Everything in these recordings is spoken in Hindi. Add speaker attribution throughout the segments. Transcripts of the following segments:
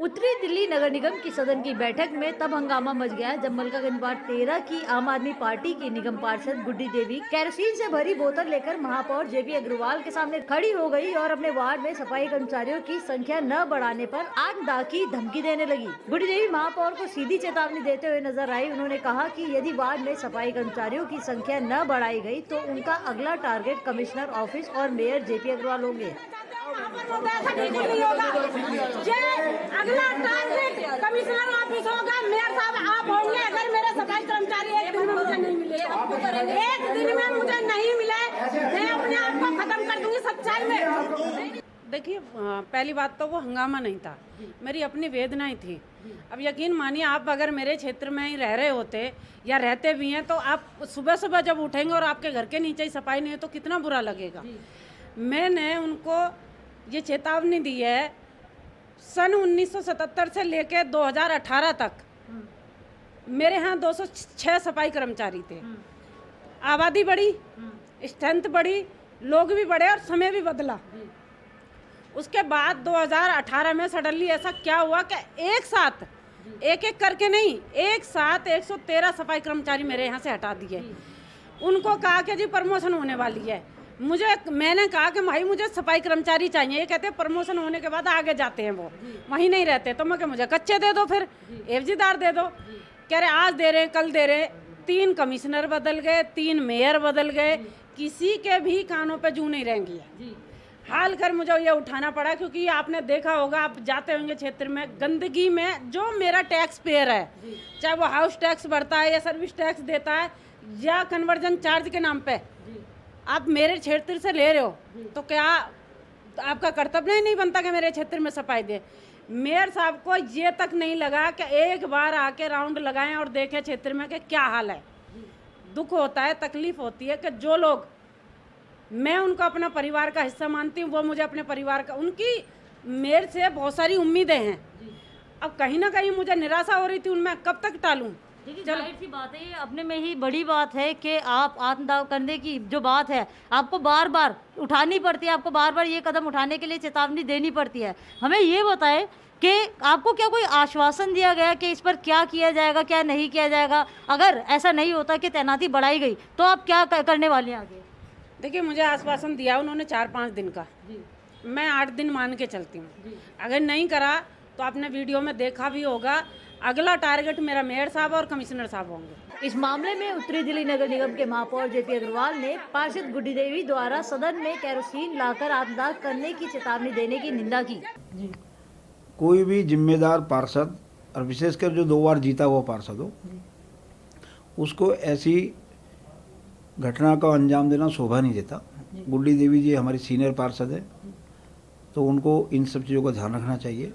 Speaker 1: उत्तरी दिल्ली नगर निगम की सदन की बैठक में तब हंगामा मच गया जब मलकागंज वार्ड 13 की आम आदमी पार्टी की निगम पार्षद गुड्डी देवी केरोसिन से भरी बोतल लेकर महापौर जेपी अग्रवाल के सामने खड़ी हो गई और अपने वार्ड में सफाई कर्मचारियों की संख्या न बढ़ाने पर आत्मदाह की धमकी देने लगी। गुड्डी देवी महापौर को सीधी चेतावनी देते हुए नजर आई। उन्होंने कहा कि यदि वार्ड में सफाई कर्मचारियों की संख्या न बढ़ाई गई तो उनका अगला टारगेट कमिश्नर ऑफिस और मेयर जेपी अग्रवाल होंगे।
Speaker 2: अगला टारगेट कमिश्नर ऑफिस होगा, मेयर साहब आप होंगे। अगर मेरे सफाई कर्मचारी एक दिन में मुझे नहीं मिले, एक दिन में मुझे नहीं मिले, मैं अपने आप को खत्म कर दूंगी सच्चाई में।
Speaker 3: देखिए, पहली बात तो वो हंगामा नहीं था, मेरी अपनी वेदनाएं थी। अब यकीन मानिए, आप अगर मेरे क्षेत्र में ही रह रहे होते या रहते भी हैं तो आप सुबह सुबह जब उठेंगे और आपके घर के नीचे ही सफाई नहीं है तो कितना बुरा लगेगा। मैंने उनको ये चेतावनी दी है। सन 1977 से लेकर 2018 तक मेरे यहाँ 206 सफाई कर्मचारी थे। आबादी बढ़ी, स्ट्रेंथ बढ़ी, लोग भी बढ़े और समय भी बदला। उसके बाद 2018 में सडनली ऐसा क्या हुआ कि एक साथ एक करके नहीं, एक साथ 113 सफाई कर्मचारी मेरे यहाँ से हटा दिए। उनको कहा कि जी प्रमोशन होने वाली है। मैंने कहा कि भाई मुझे सफाई कर्मचारी चाहिए। ये कहते हैं प्रमोशन होने के बाद आगे जाते हैं, वो वहीं नहीं रहते। तो मैं कि मुझे कच्चे दे दो, फिर एफजीदार दे दो। कह रहे आज दे रहे, कल दे रहे। 3 कमिश्नर बदल गए, 3 मेयर बदल गए, किसी के भी कानों पे जू नहीं रहेंगी। हाल कर मुझे ये उठाना पड़ा, क्योंकि आपने देखा होगा, आप जाते होंगे क्षेत्र में, गंदगी में जो मेरा टैक्स पेयर है, चाहे वो हाउस टैक्स भरता है या सर्विस टैक्स देता है या कन्वर्जन चार्ज के नाम पे आप मेरे क्षेत्र से ले रहे हो, तो क्या आपका कर्तव्य नहीं बनता कि मेरे क्षेत्र में सफाई दे? मेयर साहब को ये तक नहीं लगा कि एक बार आके राउंड लगाएं और देखें क्षेत्र में कि क्या हाल है। दुख होता है, तकलीफ होती है कि जो लोग मैं उनको अपना परिवार का हिस्सा मानती हूँ, वो मुझे अपने परिवार का, उनकी मेरे से बहुत सारी उम्मीदें हैं। अब कहीं ना कहीं मुझे निराशा हो रही थी, उनमें कब तक टालूं?
Speaker 1: देखिए, जाहिर सी बात है, ये अपने में ही बड़ी बात है कि आप आत्मदाह करने की जो बात है आपको बार बार उठानी पड़ती है, आपको बार बार ये कदम उठाने के लिए चेतावनी देनी पड़ती है। हमें ये बताएं कि आपको क्या कोई आश्वासन दिया गया कि इस पर क्या किया जाएगा, क्या नहीं किया जाएगा? अगर ऐसा नहीं होता कि तैनाती बढ़ाई गई तो आप क्या करने वाले हैं आगे?
Speaker 3: देखिए, मुझे आश्वासन दिया उन्होंने 4-5 दिन का, मैं 8 दिन मान के चलती हूँ। अगर नहीं करा तो आपने वीडियो में देखा भी होगा, अगला टारगेट मेरा मेयर साहब और कमिश्नर साहब होंगे।
Speaker 1: इस मामले में उत्तरी दिल्ली नगर निगम के महापौर जेपी अग्रवाल ने पार्षद गुड्डी देवी द्वारा सदन में केरोसिन लाकर आत्मदाह करने की चेतावनी देने की निंदा की।
Speaker 4: कोई भी जिम्मेदार पार्षद, और विशेषकर जो 2 बार जीता हुआ पार्षद हो, उसको ऐसी घटना का अंजाम देना शोभा नहीं देता। गुड्डी देवी जी हमारी सीनियर पार्षद है, तो उनको इन सब चीज़ों का ध्यान रखना चाहिए।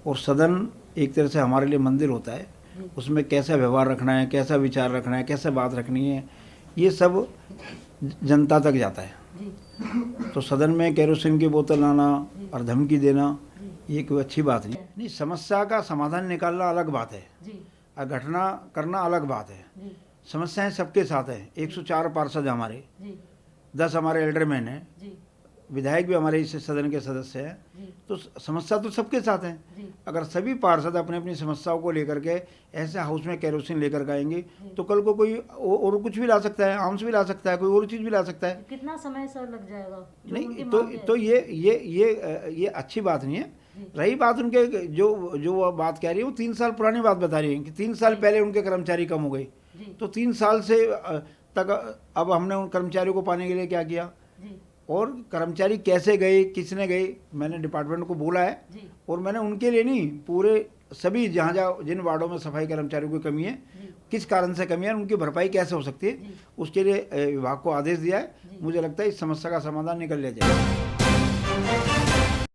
Speaker 4: और सदन एक तरह से हमारे लिए मंदिर होता है, उसमें कैसा व्यवहार रखना है, कैसा विचार रखना है, कैसे बात रखनी है, ये सब जनता तक जाता है। तो सदन में केरोसिन की बोतल लाना और धमकी देना ये कोई अच्छी बात नहीं। समस्या का समाधान निकालना अलग बात है और घटना करना अलग बात है। समस्याएं सबके साथ हैं। 104 पार्षद हमारे, 10 हमारे एल्डरमैन हैं, विधायक भी हमारे इस सदन के सदस्य हैं, तो समस्या तो सबके साथ है। अगर सभी पार्षद अपनी अपनी समस्याओं को लेकर के ऐसे हाउस में केरोसिन लेकर आएंगे तो कल को कोई और कुछ भी ला सकता है, आर्म्स भी ला सकता है, कोई और चीज़ भी ला सकता है।
Speaker 1: कितना समय सर लग जाएगा?
Speaker 4: नहीं, तो ये अच्छी बात नहीं है। रही बात उनके जो वो बात कह रही है, वो 3 साल पुरानी बात बता रही है कि 3 साल पहले उनके कर्मचारी कम हो गए, तो 3 साल से तक अब हमने उन कर्मचारियों को पाने के लिए क्या किया और कर्मचारी कैसे गए, किसने गए, मैंने डिपार्टमेंट को बोला है। और मैंने उनके लिए नहीं, पूरे सभी जहाँ जिन वार्डों में सफाई कर्मचारियों की कमी है, किस कारण से कमी है, उनकी भरपाई कैसे हो सकती है, उसके लिए विभाग को आदेश दिया है। मुझे लगता है इस समस्या का समाधान निकल लिया जाएगा।